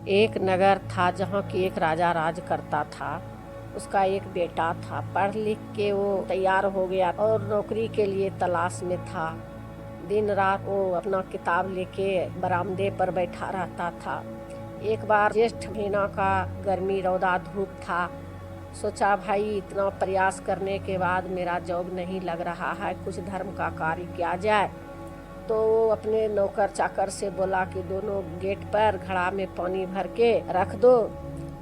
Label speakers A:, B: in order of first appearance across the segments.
A: एक नगर था जहाँ की एक राजा राज करता था। उसका एक बेटा था, पढ़ लिख के वो तैयार हो गया और नौकरी के लिए तलाश में था। दिन रात वो अपना किताब लेके बरामदे पर बैठा रहता था। एक बार ज्येष्ठ महीना का गर्मी रौदा धूप था। सोचा भाई इतना प्रयास करने के बाद मेरा जॉब नहीं लग रहा है, कुछ धर्म का कार्य किया जाए। तो अपने नौकर चाकर से बोला कि दोनों गेट पर घड़ा में पानी भर के रख दो,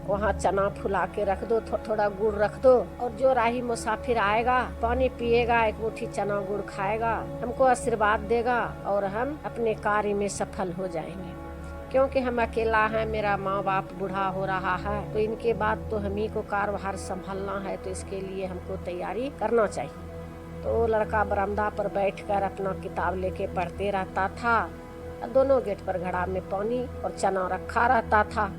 A: वहाँ चना फुला के रख दो, थोड़ा गुड़ रख दो, और जो राही मुसाफिर आएगा पानी पिएगा, एक मुट्ठी चना गुड़ खाएगा, हमको आशीर्वाद देगा और हम अपने कार्य में सफल हो जाएंगे। क्योंकि हम अकेला हैं, मेरा माँ बाप बूढ़ा हो रहा है, तो इनके बाद तो हम ही को कार्यभार संभालना है, तो इसके लिए हमको तैयारी करना चाहिए। तो लड़का बरामदा पर बैठकर अपना किताब लेके पढ़ते रहता था। दोनों गेट पर घड़ा में पानी और चना रखा रहता था।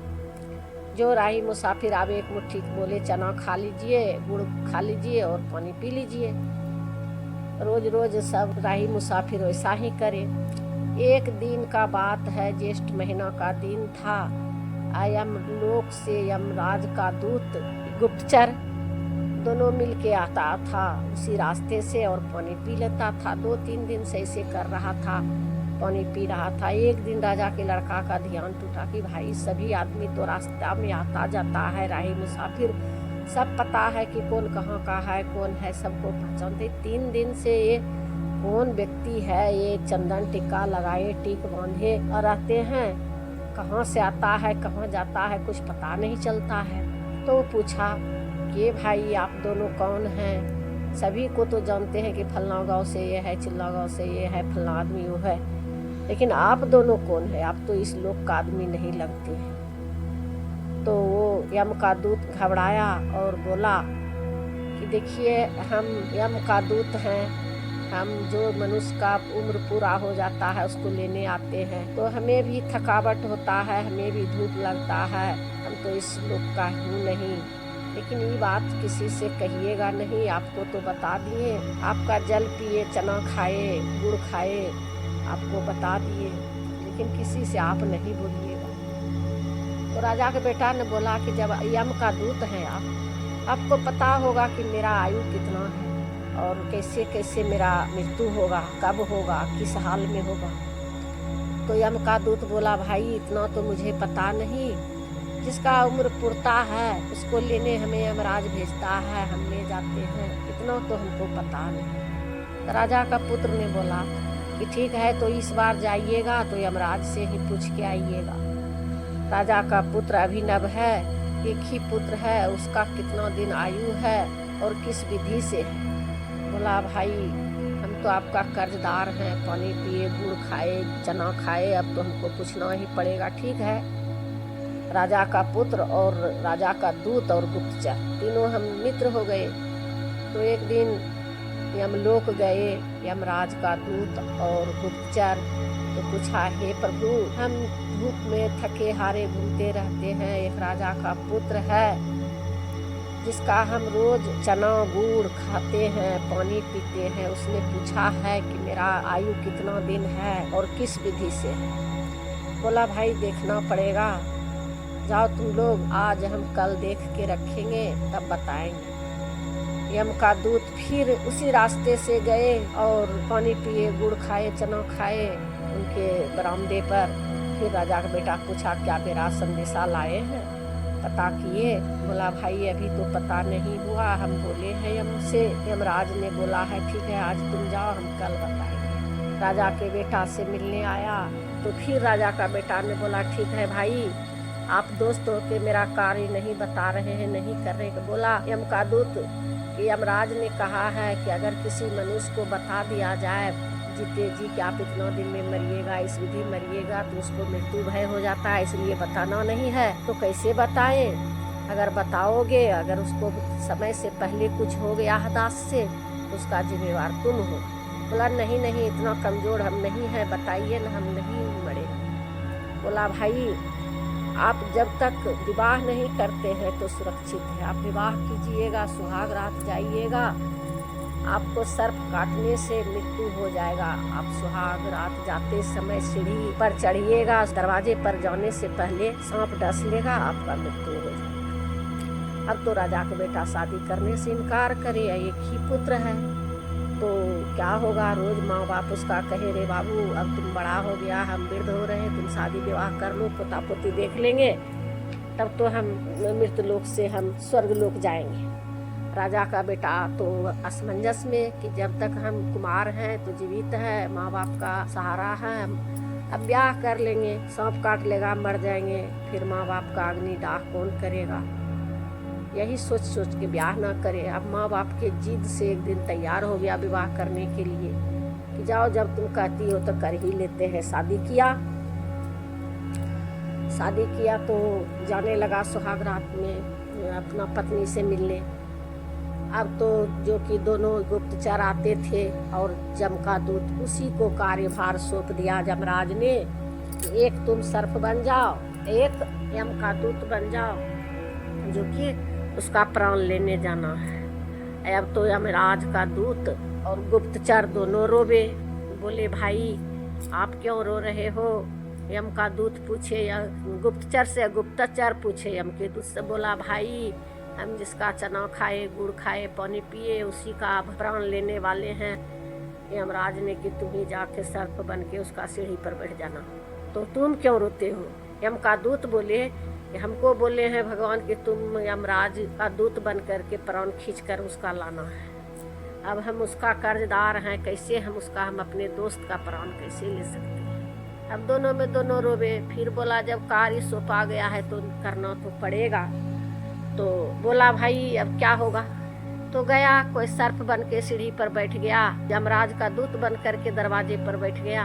A: जो राही मुसाफिर आवे एक मुट्ठी बोले चना खा लीजिए, गुड़ खा लीजिए और पानी पी लीजिए। रोज रोज सब राही मुसाफिर वैसा ही करे। एक दिन का बात है, ज्येष्ठ महीना का दिन था। यम लोक से यमराज का दूत गुप्तचर दोनों मिलके आता था उसी रास्ते से और पानी पी लेता था। 2-3 दिन से ऐसे कर रहा था, पानी पी रहा था। एक दिन राजा के लड़का का ध्यान टूटा कि भाई सभी आदमी तो रास्ता में आता जाता है, राही मुसाफिर, सब पता है कि कौन कहाँ का है, कौन है, सबको पहचानते। 3 दिन से ये कौन व्यक्ति है, ये चंदन टिक्का लगाए, टीक बांधे और रहते हैं, कहाँ से आता है, कहाँ जाता है, कुछ पता नहीं चलता है। तो पूछा कि भाई आप दोनों कौन हैं? सभी को तो जानते हैं कि फलना गांव से ये है, चिल्ला गांव से ये है, फलना आदमी वो है, लेकिन आप दोनों कौन है? आप तो इस लोक का आदमी नहीं लगते हैं। तो वो यम का दूत घबराया और बोला कि देखिए हम यम का दूत हैं, हम जो मनुष्य का उम्र पूरा हो जाता है उसको लेने आते हैं, तो हमें भी थकावट होता है, हमें भी धूप लगता है, हम तो इस लोक का हूँ नहीं, लेकिन ये बात किसी से कहिएगा नहीं, आपको तो बता दिए, आपका जल पिए, चना खाए, गुड़ खाए, आपको बता दिए, लेकिन किसी से आप नहीं बोलिएगा। तो राजा के बेटा ने बोला कि जब यम का दूत है आपको पता होगा कि मेरा आयु कितना है और कैसे कैसे मेरा मृत्यु होगा, कब होगा, किस हाल में होगा। तो यम का दूत बोला भाई इतना तो मुझे पता नहीं, जिसका उम्र पुरता है उसको लेने हमें यमराज भेजता है, हम ले जाते हैं, इतना तो हमको पता नहीं। तो राजा का पुत्र ने बोला कि ठीक है, तो इस बार जाइएगा तो यमराज से ही पूछ के आइएगा। राजा का पुत्र अभिनव है, एक ही पुत्र है, उसका कितना दिन आयु है और किस विधि से है। बोला भाई हम तो आपका कर्जदार हैं, पानी पिए, गुड़ खाए, चना खाए, अब तो हमको पूछना ही पड़ेगा। ठीक है। राजा का पुत्र और राजा का दूत और गुप्तचर तीनों हम मित्र हो गए। तो एक दिन यमलोक गए यमराज का दूत और गुप्तचर, तो पूछा हे प्रभु हम धूप में थके हारे घूमते रहते हैं, एक राजा का पुत्र है जिसका हम रोज चना गुड़ खाते हैं, पानी पीते हैं, उसने पूछा है कि मेरा आयु कितना दिन है और किस विधि से है। बोला भाई देखना पड़ेगा, जाओ तुम लोग, आज हम कल देख के रखेंगे तब बताएंगे। यम का दूत फिर उसी रास्ते से गए और पानी पिए, गुड़ खाए, चना खाए उनके बरामदे पर। फिर राजा का बेटा पूछा क्या मेरा संदेशा लाए हैं, पता किए? बोला भाई अभी तो पता नहीं हुआ, हम बोले हैं यम से, यमराज ने बोला है ठीक है आज तुम जाओ, हम कल बताएंगे। राजा के बेटा से मिलने आया तो फिर राजा का बेटा ने बोला ठीक है भाई, आप दोस्त हो के मेरा कार्य नहीं बता रहे हैं, नहीं कर रहे हैं। बोला यम का दूत कि यमराज ने कहा है कि अगर किसी मनुष्य को बता दिया जाए जीते जी कि आप इतना दिन में मरिएगा, इस विधि मरिएगा, तो उसको मृत्यु भय हो जाता है, इसलिए बताना नहीं है। तो कैसे बताएं? अगर बताओगे, अगर उसको समय से पहले कुछ हो गया हदास से, तो उसका जिम्मेवार तुम हो। बोला नहीं नहीं इतना कमजोर हम नहीं है, बताइए ना, हम नहीं मरे। बोला भाई आप जब तक विवाह नहीं करते हैं तो सुरक्षित है, आप विवाह कीजिएगा, सुहाग रात जाइएगा, आपको सर्प काटने से मृत्यु हो जाएगा। आप सुहाग रात जाते समय सीढ़ी पर चढ़िएगा, दरवाजे पर जाने से पहले सांप डस लेगा, आपका मृत्यु हो जाएगा। अब तो राजा का बेटा शादी करने से इनकार करे, एक ही पुत्र है, तो क्या होगा। रोज माँ बाप उसका कहे, रे बाबू अब तुम बड़ा हो गया, हम वृद्ध हो रहे हैं, तुम शादी विवाह कर लो, पोता पोती देख लेंगे, तब तो हम मृत्यु लोक से हम स्वर्ग लोक जाएंगे। राजा का बेटा तो असमंजस में कि जब तक हम कुमार हैं तो जीवित है, माँ बाप का सहारा है, अब ब्याह कर लेंगे, सांप काट लेगा मर जाएंगे, फिर माँ बाप का अग्नि दाह कौन करेगा। यही सोच सोच के ब्याह ना करे। अब माँ बाप के जिद से एक दिन तैयार हो गया विवाह करने के लिए कि जाओ जब तुम कहती हो तो कर ही लेते हैं। शादी किया तो जाने लगा सुहाग रात में अपना पत्नी से मिलने। अब तो जो कि दोनों गुप्तचर आते थे और जम का दूत, उसी को कार्यभार सौंप दिया जमराज ने, एक तुम सर्प बन जाओ, एक यम का दूत बन जाओ, जो कि उसका प्राण लेने जाना है। अब तो यमराज का दूत और गुप्तचर दोनों रोवे, बोले भाई आप क्यों रो रहे हो। यम का दूत पूछे या गुप्तचर से, गुप्तचर पूछे यम के दूत से, बोला भाई हम जिसका चना खाए, गुड़ खाए, पानी पिए, उसी का प्राण लेने वाले हैं। यमराज ने कि तुम ही जाके सर्प बन के उसका सीढ़ी पर बैठ जाना, तो तुम क्यों रोते हो। यम का दूत बोले कि हमको बोले हैं भगवान कि तुम यमराज का दूत बन करके प्राण खींच कर उसका लाना है। अब हम उसका कर्जदार हैं, कैसे हम अपने दोस्त का प्राण कैसे ले सकते हैं। अब दोनों में दोनों रोवे। फिर बोला जब कार्य सौंपा गया है तो करना तो पड़ेगा। तो बोला भाई अब क्या होगा। तो गया, कोई सर्प बन के सीढ़ी पर बैठ गया, यमराज का दूत बन करके दरवाजे पर बैठ गया।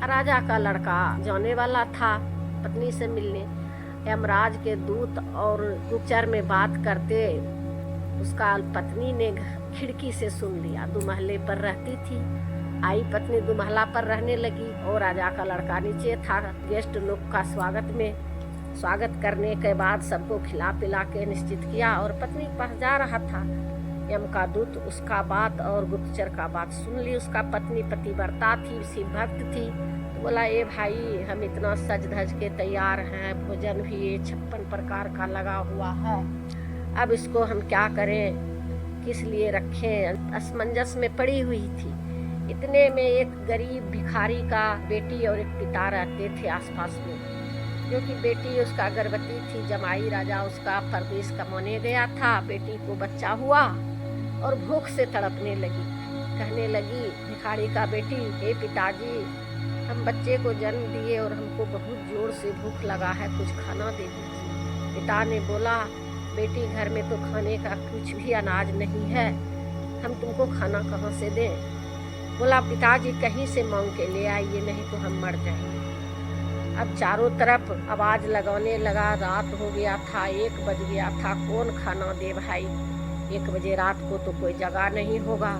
A: राजा का लड़का जाने वाला था पत्नी से मिलने। यमराज के दूत और गुप्तचर में बात करते उसका पत्नी ने खिड़की से सुन लिया। दुमहले पर रहती थी, आई पत्नी दुमहला पर रहने लगी और राजा का लड़का नीचे था। गेस्ट लोग का स्वागत करने के बाद सबको खिला पिला के निश्चित किया और पत्नी के पास जा रहा था। यम का दूत उसका बात और गुप्तचर का बात सुन ली। उसका पत्नी पतिव्रता थी, शिव भक्त थी। तो बोला ए भाई हम इतना सज धज के तैयार हैं, भोजन भी ये 56 प्रकार का लगा हुआ है, अब इसको हम क्या करें, किस लिए रखें। असमंजस में पड़ी हुई थी। इतने में एक गरीब भिखारी का बेटी और एक पिता रहते थे आसपास में, जो कि बेटी उसका गर्भवती थी। जमाई राजा उसका परदेश कमाने गया था, बेटी को बच्चा हुआ और भूख से तड़पने लगी। कहने लगी भिखारी का बेटी, हे पिताजी हम बच्चे को जन्म दिए और हमको बहुत जोर से भूख लगा है, कुछ खाना दे दीजिए। पिता ने बोला बेटी घर में तो खाने का कुछ भी अनाज नहीं है, हम तुमको खाना कहाँ से दें। बोला पिताजी कहीं से मांग के ले आइए, नहीं तो हम मर जाएंगे। अब चारों तरफ आवाज लगाने लगा। रात हो गया था, 1 बज गया था, कौन खाना दे भाई। 1 बजे रात को तो कोई जगह नहीं होगा।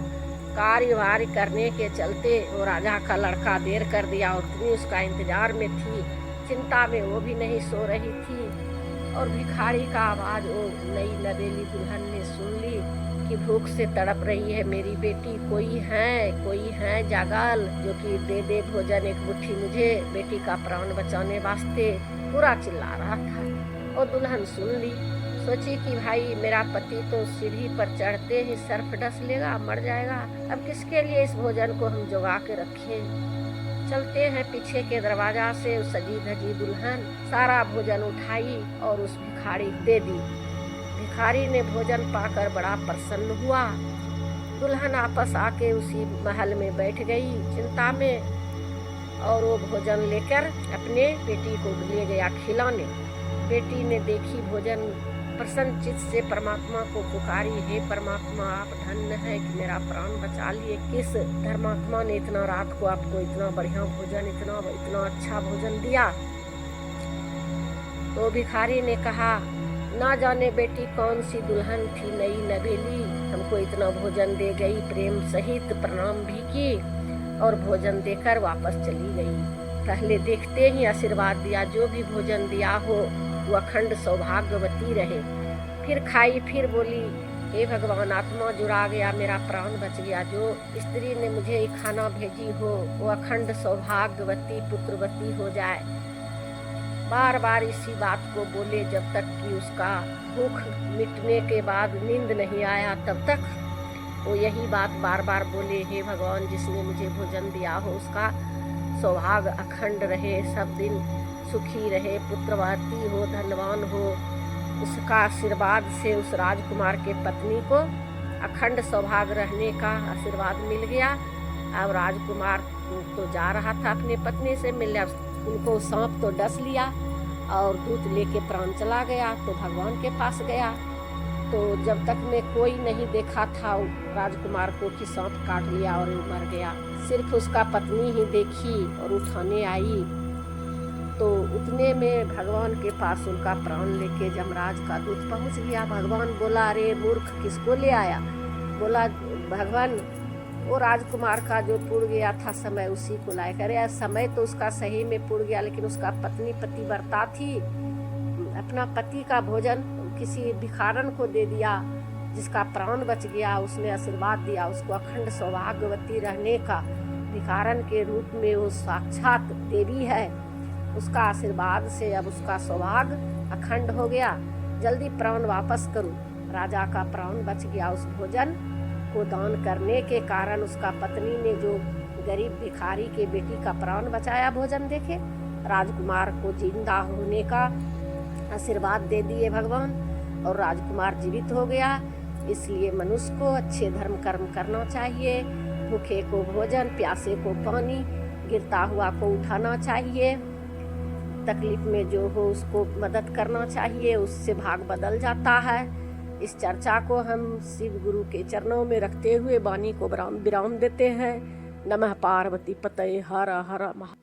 A: कार्यवाही करने के चलते वो राजा का लड़का देर कर दिया और पत्नी उसका इंतजार में थी, चिंता में वो भी नहीं सो रही थी। और भिखारी का आवाज वो नई नवेली दुल्हन ने सुन ली कि भूख से तड़प रही है मेरी बेटी, कोई है जागल जो कि दे दे भोजन, एक मुट्ठी मुझे, बेटी का प्राण बचाने वास्ते पूरा चिल्ला रहा था। और दुल्हन सुन ली, सोची कि भाई मेरा पति तो सीढ़ी पर चढ़ते ही सर्प डस लेगा, मर जाएगा, अब किसके लिए इस भोजन को हम जुगा के रखें। चलते हैं पीछे के दरवाजा से सजी धजी दुल्हन सारा भोजन उठाई और उस भिखारी दे दी। भिखारी ने भोजन पाकर बड़ा प्रसन्न हुआ। दुल्हन आपस आके उसी महल में बैठ गई चिंता में, और वो भोजन लेकर अपने बेटी को ले गया खिलाने। बेटी ने देखी भोजन, प्रसन्न चित्त से परमात्मा को पुकारी, हे परमात्मा आप धन्य है कि मेरा प्राण बचा लिए। किस धर्मात्मा ने इतना रात को आपको इतना बढ़िया भोजन, इतना अच्छा भोजन दिया। तो भिखारी ने कहा ना जाने बेटी कौन सी दुल्हन थी नई नवेली, हमको इतना भोजन दे गई, प्रेम सहित प्रणाम भी की और भोजन देकर वापस चली गई। पहले देखते ही आशीर्वाद दिया, जो भी भोजन दिया हो वो अखंड सौभाग्यवती रहे। फिर खाई, फिर बोली हे भगवान, आत्मा जुड़ा गया, मेरा प्राण बच गया। जो स्त्री ने मुझे ये खाना भेजी हो वो अखंड सौभाग्यवती पुत्रवती हो जाए। बार बार इसी बात को बोले जब तक कि उसका भूख मिटने के बाद नींद नहीं आया, तब तक वो यही बात बार बार बोले, हे भगवान, जिसने मुझे भोजन दिया हो उसका सौभाग्य अखंड रहे, सब दिन सुखी रहे, पुत्रवती हो, धनवान हो। उसका आशीर्वाद से उस राजकुमार के पत्नी को अखंड सौभाग्य रहने का आशीर्वाद मिल गया। अब राजकुमार तो जा रहा था अपने पत्नी से मिलने, उनको सांप तो डस लिया और दूत लेके प्राण चला गया। तो भगवान के पास गया, तो जब तक में कोई नहीं देखा था राजकुमार को कि सांप काट लिया और वो मर गया। सिर्फ उसका पत्नी ही देखी और उठाने आई। तो उतने में भगवान के पास उनका प्राण लेके यमराज का दूत पहुंच गया। भगवान बोला, अरे मूर्ख, किसको ले आया? बोला, भगवान, वो राजकुमार का जो पुड़ गया था समय, उसी को लाया। करे समय तो उसका सही में पुड़ गया, लेकिन उसका पत्नी पतिव्रता थी, अपना पति का भोजन किसी भिखारन को दे दिया, जिसका प्राण बच गया। उसने आशीर्वाद दिया उसको अखंड सौभाग्यवती रहने का। भिखारन के रूप में वो साक्षात देवी है। उसका आशीर्वाद से अब उसका सौभाग्य अखंड हो गया। जल्दी प्राण वापस करो। राजा का प्राण बच गया। उस भोजन को दान करने के कारण उसका पत्नी ने जो गरीब भिखारी के बेटी का प्राण बचाया भोजन देके, राजकुमार को जिंदा होने का आशीर्वाद दे दिए भगवान, और राजकुमार जीवित हो गया। इसलिए मनुष्य को अच्छे धर्म कर्म करना चाहिए। भूखे को भोजन, प्यासे को पानी, गिरता हुआ को उठाना चाहिए, तकलीफ में जो हो उसको मदद करना चाहिए, उससे भाग बदल जाता है। इस चर्चा को हम शिव गुरु के चरणों में रखते हुए वाणी को विराम देते हैं। नमः पार्वती पतये हर हर महा।